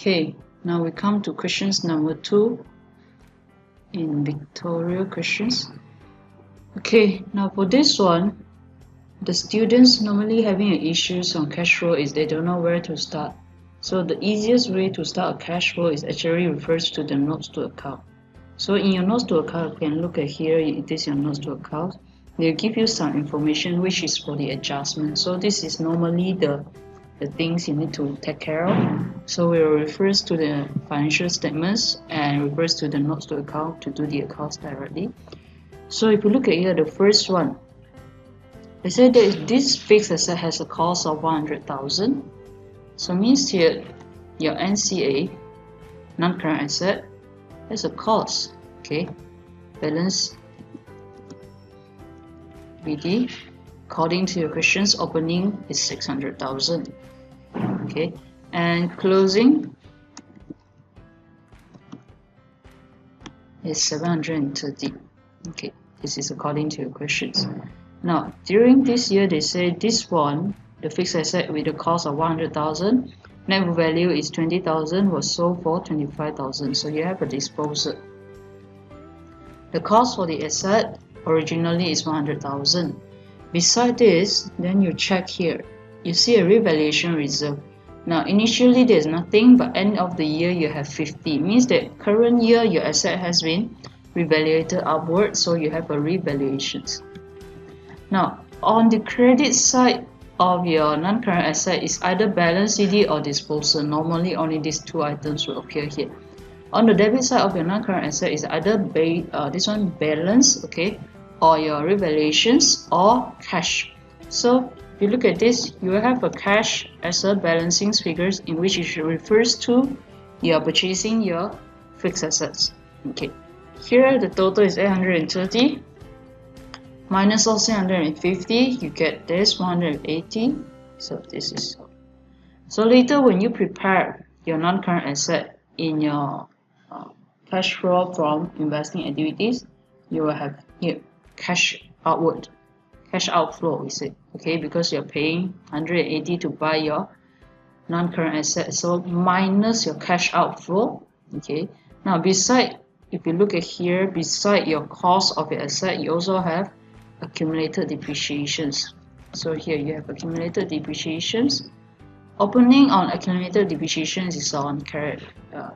Okay, now we come to questions number 2 in Victoria questions. Okay, now for this one, the students normally having issues on cash flow is they don't know where to start. So the easiest way to start a cash flow is actually refers to the notes to account. So in your notes to account, you can look at here, it is your notes to account. They'll give you some information which is for the adjustment. So this is normally the things you need to take care of. So it refers to the financial statements and refers to the notes to account to do the accounts directly. So if you look at here, the first one, they say that this fixed asset has a cost of 100,000. So means here your NCA, non-current asset, has a cost. Okay, balance BD according to your questions, opening is 600,000. Okay, and closing is 730. Okay, this is according to your questions. Now during this year, they say this one, the fixed asset with the cost of 100,000, net value is 20,000, was sold for 25,000. So you have a disposal. The cost for the asset originally is 100,000. Beside this, then you check here, you see a revaluation reserve. Now initially there's nothing, but end of the year you have 50. Means that current year your asset has been revaluated upward, so you have a revaluations. Now on the credit side of your non-current asset is either balance CD or disposal. Normally only these two items will appear here. On the debit side of your non-current asset is either this one balance, okay, or your revaluations or cash. So if you look at this, you will have a cash as a balancing figures in which it refers to your purchasing your fixed assets. Okay, here the total is 830 minus of 650, you get this 180. So this is so later when you prepare your non-current asset in your cash flow from investing activities, you will have here cash outflow, is it? Okay, because you're paying 180 to buy your non-current asset, so minus your cash outflow. Okay, now beside, if you look at here, beside your cost of your asset, you also have accumulated depreciations. So here you have accumulated depreciations. Opening on accumulated depreciations is on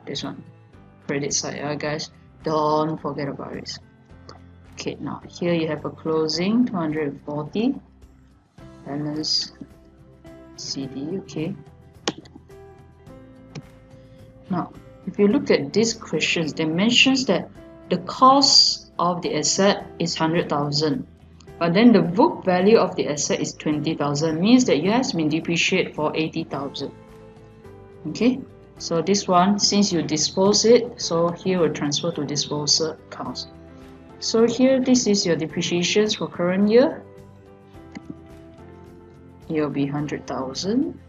this one credit side, guys, don't forget about it. Okay, now here you have a closing 240 balance CD. Okay, now if you look at these questions, they mentions that the cost of the asset is 100,000, but then the book value of the asset is 20,000, means that you have been depreciated for 80,000. Okay, so this one, since you dispose it, so here will transfer to disposal accounts. So here this is your depreciations for current year. It will be 100,000.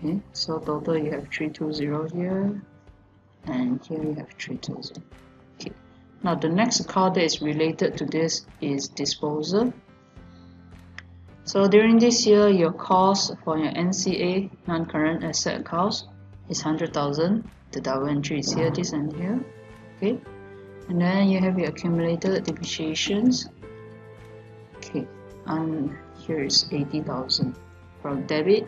Okay, so total you have 320 here, and here you have 320. Okay, now the next account that is related to this is disposal. So during this year, your cost for your NCA, non-current asset accounts, is 100,000. The double entry is here, this and here. Okay, and then you have your accumulated depreciations. Okay, and here is 80,000 from debit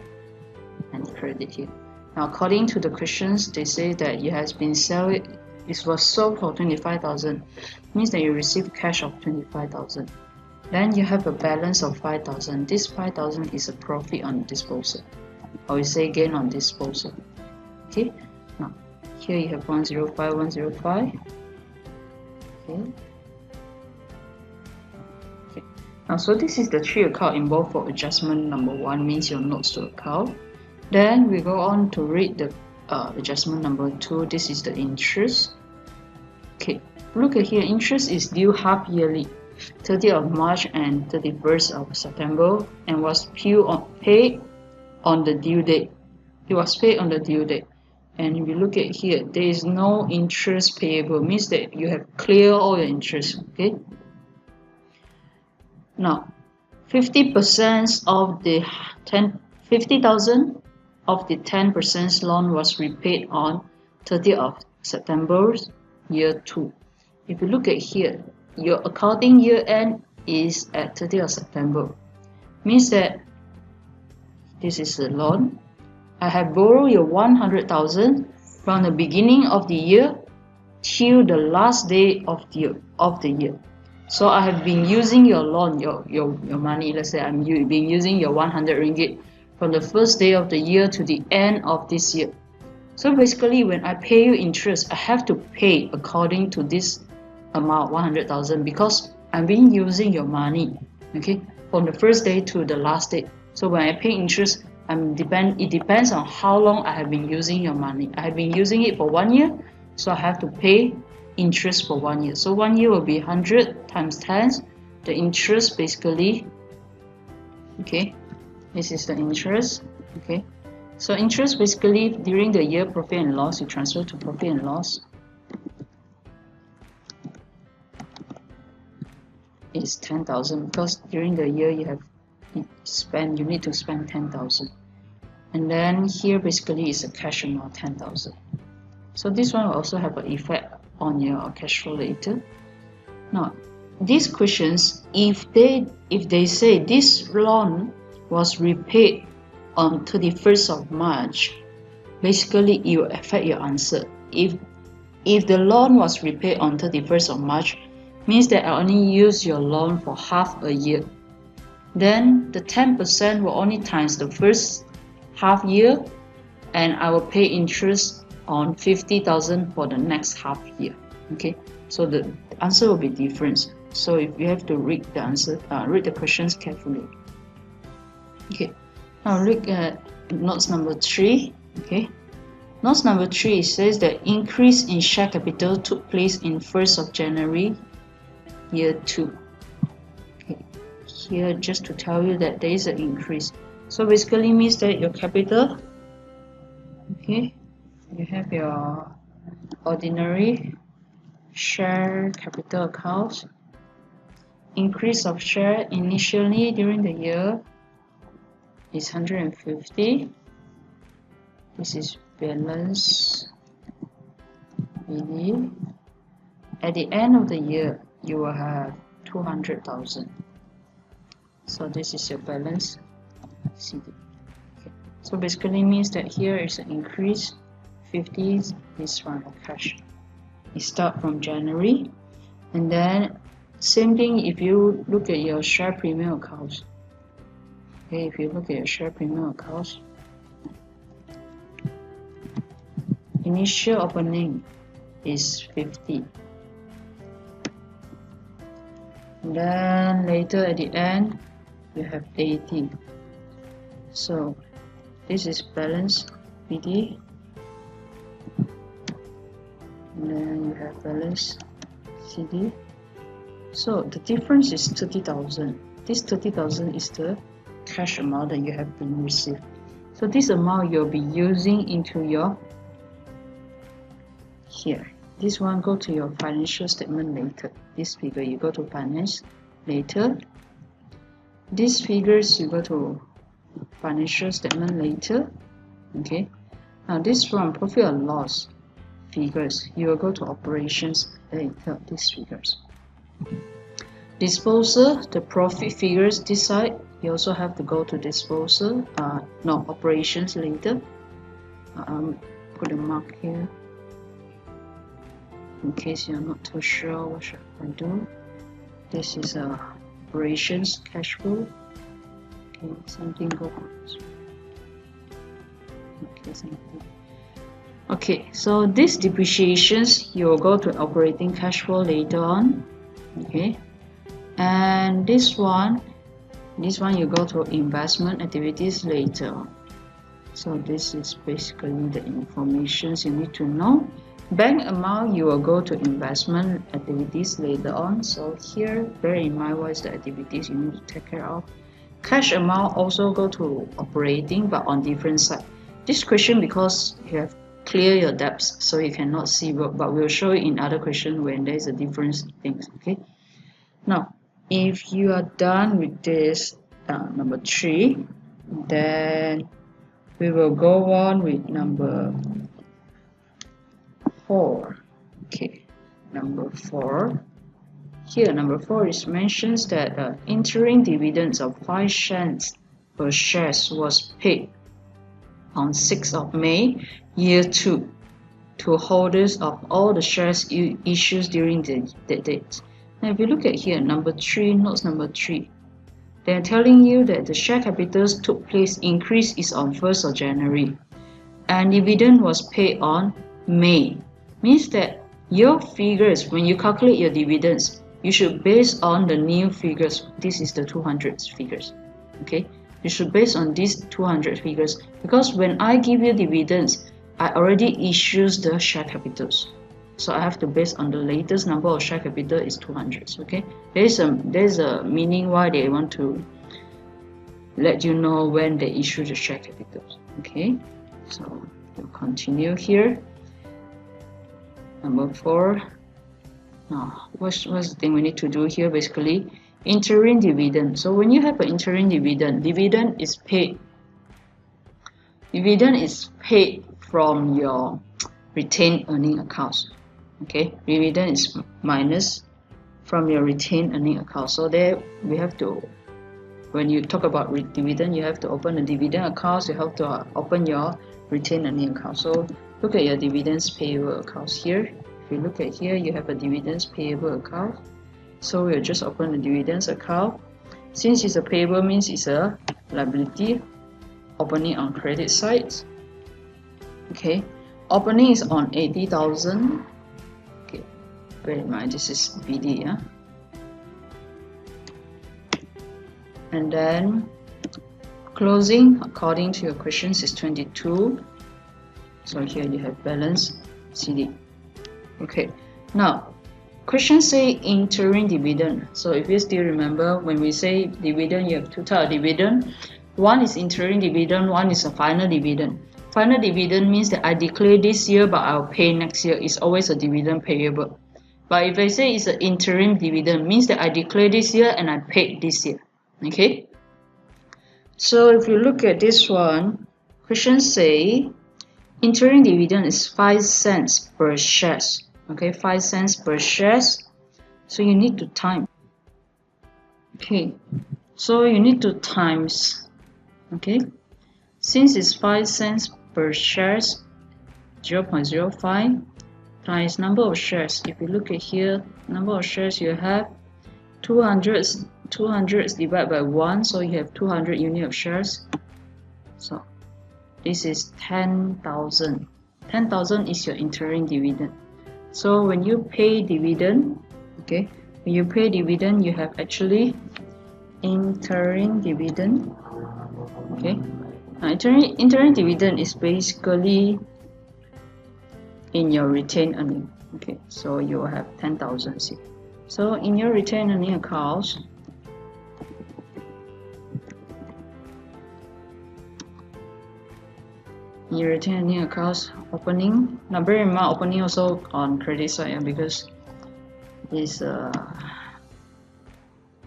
and credit here. Now according to the questions, they say that it has been sold, it was sold for 25,000, means that you receive cash of 25,000. Then you have a balance of 5,000. This 5,000 is a profit on disposal, or we say gain on disposal. Okay, now here you have 105, 105. Okay. Now so this is the three account involved for adjustment number 1, means your notes to account. Then we go on to read the adjustment number 2. This is the interest. Okay, look at here, interest is due half yearly, 30th of March and 31st of September, and was paid on the due date. It was paid on the due date. And if you look at here, there is no interest payable, means that you have cleared all your interest. Okay, now 50% of the 50,000 of the 10% loan was repaid on 30th of September year 2. If you look at here, your accounting year end is at 30th of September. Means that this is a loan. I have borrowed your 100,000 from the beginning of the year till the last day of the year. So I have been using your loan, your money. Let's say I'm been using your 100 ringgit from the first day of the year to the end of this year. So basically, when I pay you interest, I have to pay according to this amount, 100,000, because I've been using your money, okay, from the first day to the last day. So when I pay interest, it depends on how long I have been using your money. I have been using it for 1 year, so I have to pay interest for 1 year. So 1 year will be 100 times 10. The interest basically, okay, this is the interest, okay. So interest basically during the year profit and loss, you transfer to profit and loss. Is 10,000 because during the year you need to spend 10,000. And then here basically is a cash amount 10,000. So this one will also have an effect on your cash flow later. Now, these questions, if they say this loan was repaid on 31st of March, basically it will affect your answer. If the loan was repaid on 31st of March, means that I only use your loan for half a year. Then the 10% will only times the first half year, and I will pay interest on 50,000 for the next half year. Okay, so the answer will be different. So if you have to read the answer, read the questions carefully. Okay, now look at notes number 3. Okay, notes number 3, it says that increase in share capital took place in 1st of January year 2. Okay, here just to tell you that there is an increase. So basically means that your capital, okay, you have your ordinary share capital account. Increase of share initially during the year is 150. This is balance BD. At the end of the year, you will have 200,000. So this is your balance CD. Okay. So basically means that here is an increase 50 is from the cash. It start from January, and then same thing if you look at your share premium accounts. Okay, if you look at your share premium accounts, initial opening is 50. And then later at the end you have 80. So this is balance BD, and then you have balance CD. So the difference is 30,000. This 30,000 is the cash amount that you have been received. So this amount you'll be using into your here. This one go to your financial statement later. This figure you go to finance later. These figures you go to financial statement later. Okay. Now this from profit or loss figures you will go to operations later. These figures. Disposal, the profit figures this side. You also have to go to disposal. Operations later. Put a mark here in case you're not too sure what should I do. This is operations cash flow. Okay, something go on. Okay, something. Okay, so this depreciations you will go to operating cash flow later on. Okay, and this one you go to investment activities later on. So this is basically the information you need to know. Bank amount you will go to investment activities later on. So here bear in mind what is the activities you need to take care of. Cash amount also go to operating but on different side. This question because you have clear your debts so you cannot see, but we'll show you in other questions when there is a different things. Okay, now if you are done with this number 3, then we will go on with number 4. Okay, number 4. Here, number 4 is mentions that interim dividends of 5 cents per share was paid on 6th of May, year 2, to holders of all the shares issued during that date. Now, if you look at here, number 3, notes number 3, they are telling you that the share capitals took place increase is on 1st of January, and dividend was paid on May. Means that your figures, when you calculate your dividends, you should base on the new figures. This is the 200 figures. Okay, you should base on these 200 figures, because when I give you dividends, I already issued the share capitals. So I have to base on the latest number of share capital is 200. Okay, there's a meaning why they want to let you know when they issue the share capitals. Okay, so we'll continue here. Number 4. Now, what's the thing we need to do here? Basically, interim dividend. So when you have an interim dividend, dividend is paid from your retained earning accounts. Okay, dividend is minus from your retained earning account. So there we have to, when you talk about dividend, you have to open a dividend account. You have to open your retained earning account. So look at your dividends payable accounts here. If you look at here, you have a dividends payable account. So we'll just open the dividends account. Since it's a payable, means it's a liability. Opening on credit side. Okay, opening is on 80,000. Okay, bear in mind this is BD, yeah. And then closing according to your questions is 22. So here you have balance CD. Okay, now questions say interim dividend. So if you still remember, when we say dividend, you have two types of dividend. One is interim dividend, one is a final dividend. Final dividend means that I declare this year but I'll pay next year. It's always a dividend payable. But if I say it's an interim dividend, means that I declare this year and I paid this year. Okay, so if you look at this one, questions say interim dividend is 5 cents per shares. Okay, 5 cents per shares. So you need to time. Okay, so you need to times. Okay, since it's 5 cents per shares, 0.05 times number of shares. If you look at here, number of shares you have 200 divided by 1, so you have 200 unit of shares. So this is 10,000. 10,000 is your interim dividend. So when you pay dividend, okay, when you pay dividend, you have actually interim dividend. Okay, now interim dividend is basically in your retained earning. Okay, so you will have 10,000. See, so in your retained earning accounts, your retained earning accounts opening. Now bear in mind, opening also on credit side, because it's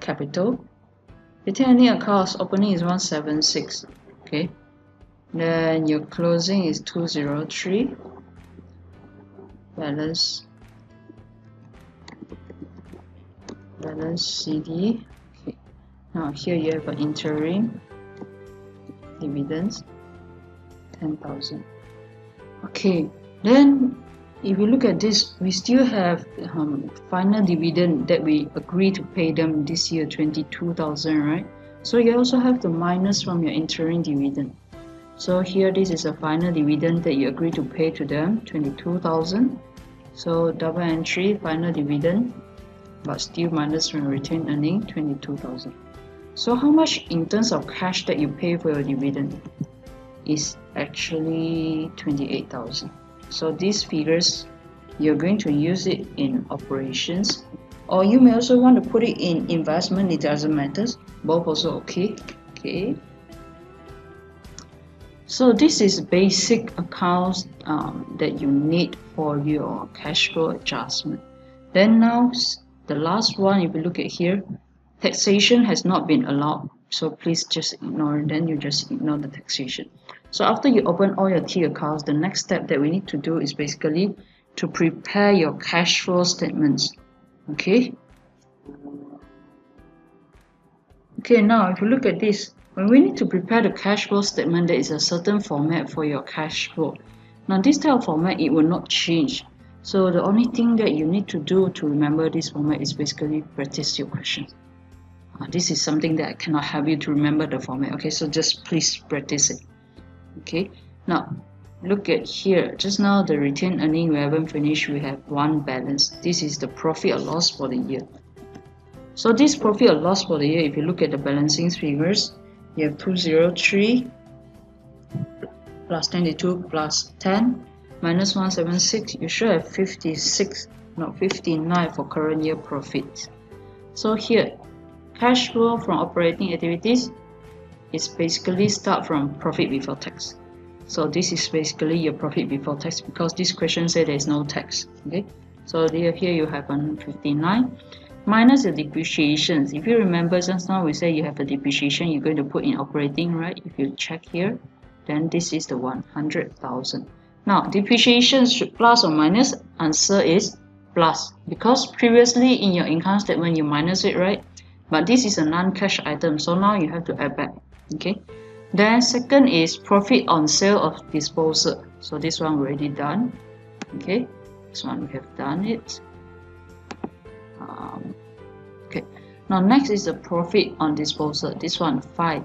capital. Retained earning accounts opening is 176. Okay, then your closing is 203. Balance CD. Okay, now here you have an interim dividends, 10,000. Okay, then if you look at this, we still have final dividend that we agree to pay them this year, 22,000, right? So you also have to minus from your interim dividend. So here this is a final dividend that you agree to pay to them, 22,000. So double entry, final dividend, but still minus from retained earning, 22,000. So how much in terms of cash that you pay for your dividend is actually 28,000. So these figures, you're going to use it in operations, or you may also want to put it in investment. It doesn't matter, both also okay. Okay, so this is basic accounts that you need for your cash flow adjustment. Then now the last one, if you look at here, taxation has not been allowed, so please just ignore it. Then you just ignore the taxation. So after you open all your T accounts, the next step that we need to do is basically to prepare your cash flow statements. Okay. Okay, now if you look at this, when we need to prepare the cash flow statement, there is a certain format for your cash flow. Now this type of format, it will not change. So the only thing that you need to do to remember this format is basically practice your questions. This is something that I cannot help you to remember the format. Okay, so just please practice it. Okay, now look at here. Just now the retained earning we haven't finished. We have one balance. This is the profit or loss for the year. So this profit or loss for the year, if you look at the balancing figures, you have 203 plus 22 plus 10 minus 176. You should have 56, not 59 for current year profit. So here, cash flow from operating activities is basically start from profit before tax. So this is basically your profit before tax because this question says there is no tax. Okay, so here you have 159 minus the depreciations. If you remember just now we say you have a depreciation, you're going to put in operating, right? If you check here, then this is the 100,000. Now depreciation should plus or minus. Answer is plus because previously in your income statement you minus it, right? But this is a non-cash item, so now you have to add back. Okay. Then second is profit on sale of disposal. So this one already done. Okay, this one we have done it. Okay, now next is the profit on disposal. This one 5.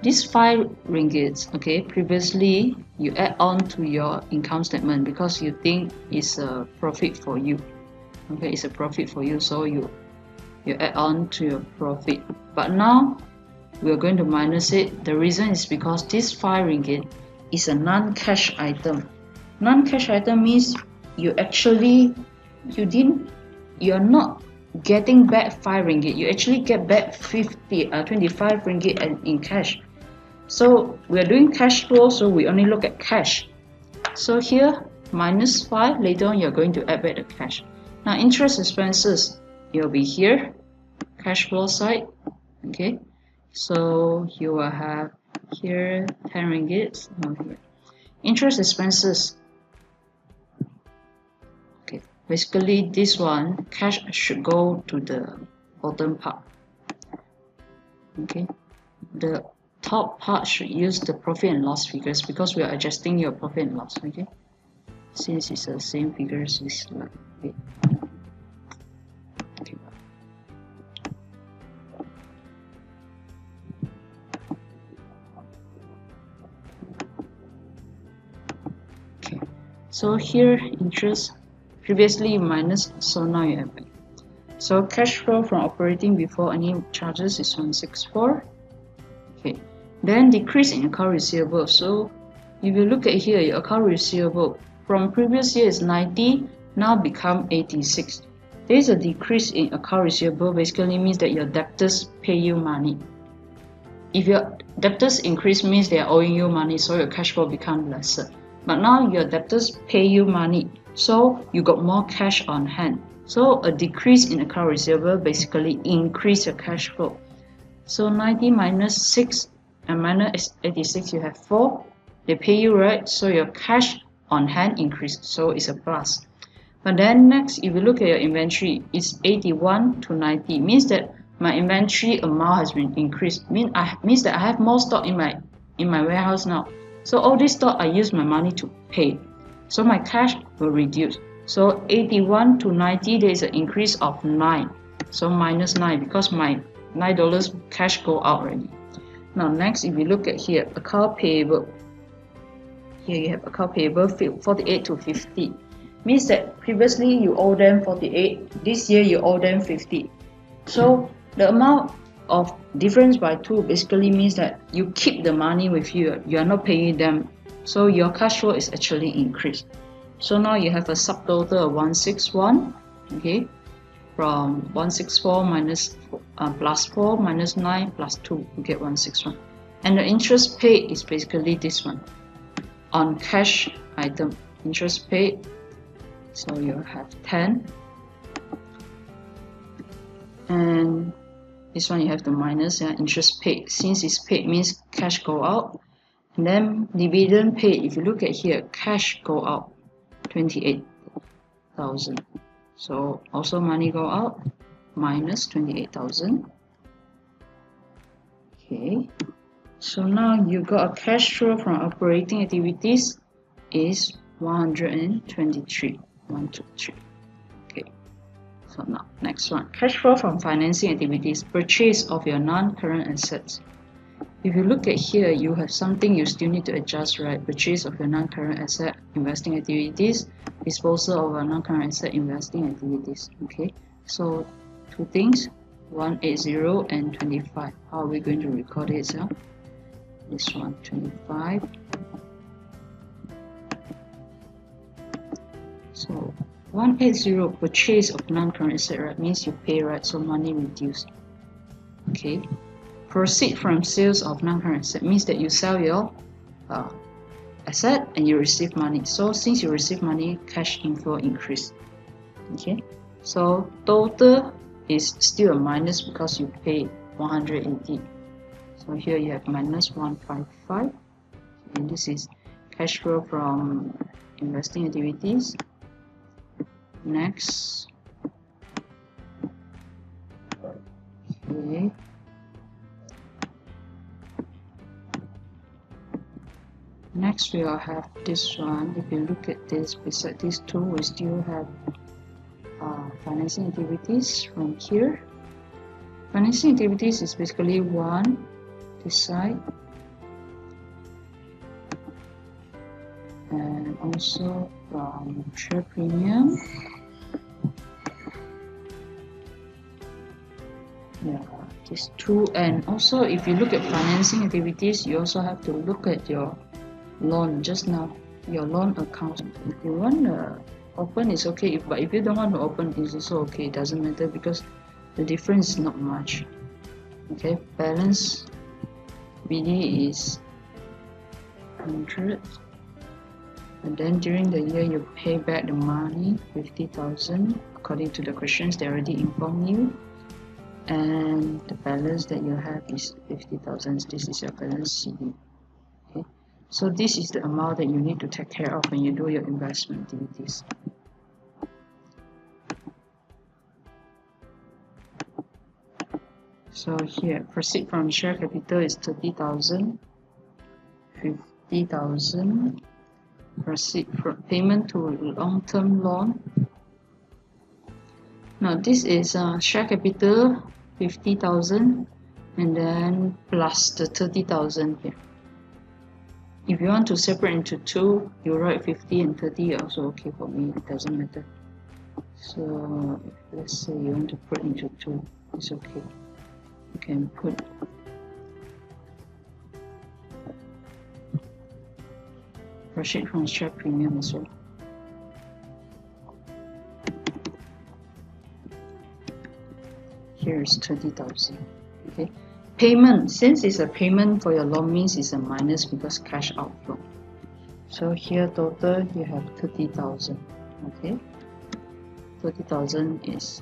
This 5 ringgit, okay, previously you add on to your income statement because you think it's a profit for you. Okay, it's a profit for you, so you add on to your profit. But now we are going to minus it. The reason is because this 5 ringgit is a non-cash item. Non-cash item means you are not getting back 5 ringgit. You actually get back 25 ringgit in cash. So we are doing cash flow, so we only look at cash. So here minus 5. Later on you're going to add back the cash. Now interest expenses, you'll be here, cash flow side. Okay. So you will have here 10 ringgit. Interest expenses. Okay, basically this one cash should go to the bottom part. Okay, the top part should use the profit and loss figures because we are adjusting your profit and loss. Okay, since it's the same figures, it's like okay. So here interest previously minus, so now you have back. So cash flow from operating before any charges is 164. Okay, then decrease in account receivable. So if you look at here, your account receivable from previous year is 90, now become 86. There is a decrease in account receivable. Basically means that your debtors pay you money. If your debtors increase, means they are owing you money, so your cash flow become lesser. But now your debtors pay you money, so you got more cash on hand. So a decrease in account receivable basically increase your cash flow. So 90 minus 6 and minus 86, you have 4. They pay you, right? So your cash on hand increased, so it's a plus. But then next, if you look at your inventory, it's 81 to 90. Means that my inventory amount has been increased. Means that I have more stock in my warehouse now. So all this stock I use my money to pay. So my cash will reduce. So 81 to 90, there is an increase of 9. So minus 9 because my $9 cash go out already. Now next, if you look at here, account payable. Here you have account payable 48 to 50. Means that previously you owe them 48. This year you owe them 50. So the amount of difference by 2 basically means that you keep the money with you. You are not paying them. So your cash flow is actually increased. So now you have a subtotal of 161. Okay, from 164 minus plus 4 minus 9 plus 2, you get 161. And the interest paid is basically this one on cash item. Interest paid. So you have 10. This one you have the minus, interest paid. Since it's paid means cash go out. And then dividend paid, if you look at here, cash go out 28,000. So also money go out minus 28,000. Okay. So now you got a cash flow from operating activities is 123. 123. Okay. So now next one. Cash flow from financing activities, purchase of your non-current assets. If you look at here, you have something you still need to adjust, right? Purchase of your non-current asset, investing activities, disposal of your non-current asset, investing activities. Okay, so two things, 180 and 25. How are we going to record it? This one, 25. So 180, purchase of non-current asset, right? Means you pay, right? So money reduced. Okay. Proceed from sales of non-current asset means that you sell your asset and you receive money. So since you receive money, cash inflow increase. Okay, so total is still a minus because you paid 180. So here you have minus 155, and this is cash flow from investing activities. Next, okay. Next we will have this one. If you look at this, beside these two, we still have financing activities from here. Financing activities is basically one, this side, and also from share premium. Yeah, these two, and also if you look at financing activities, you also have to look at your loan just now, your loan account. If you want to open, it's okay, but if you don't want to open, it's also okay. It doesn't matter because the difference is not much. Okay, balance BD is 100, and then during the year you pay back the money 50,000 according to the questions they already informed you, and the balance that you have is 50,000. This is your balance CD. Okay. So this is the amount that you need to take care of when you do your investment activities. So here, proceed from share capital is 30,000, 50,000. Proceed from payment to long-term loan. Now this is share capital 50,000, and then plus the 30,000 here. If you want to separate into two, you write 50 and 30 also okay for me, it doesn't matter. So if let's say you want to put into two, it's okay. You can put proceed from share premium as well. Here is 30,000. Okay. Payment, since it's a payment for your loan, means it's a minus because cash outflow. So here total you have 30,000. Okay, 30,000 is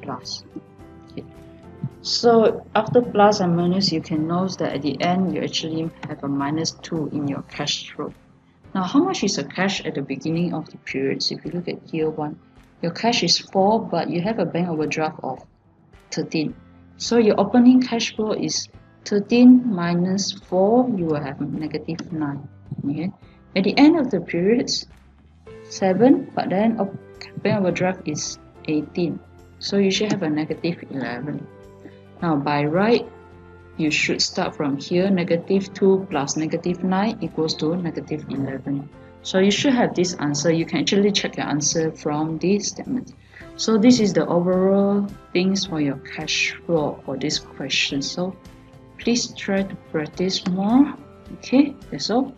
plus. Okay. So after plus and minus, you can notice that at the end you actually have a minus 2 in your cash flow. Now how much is the cash at the beginning of the periods? If you look at year 1, your cash is 4, but you have a bank overdraft of 13. So your opening cash flow is 13 minus 4, you will have negative 9. Okay. At the end of the periods, 7, but then bank overdraft is 18. So you should have a negative 11. Now by right, you should start from here, negative 2 plus negative 9 equals to negative 11. So you should have this answer. You can actually check your answer from this statement. So this is the overall things for your cash flow for this question. So please try to practice more. Okay, that's all.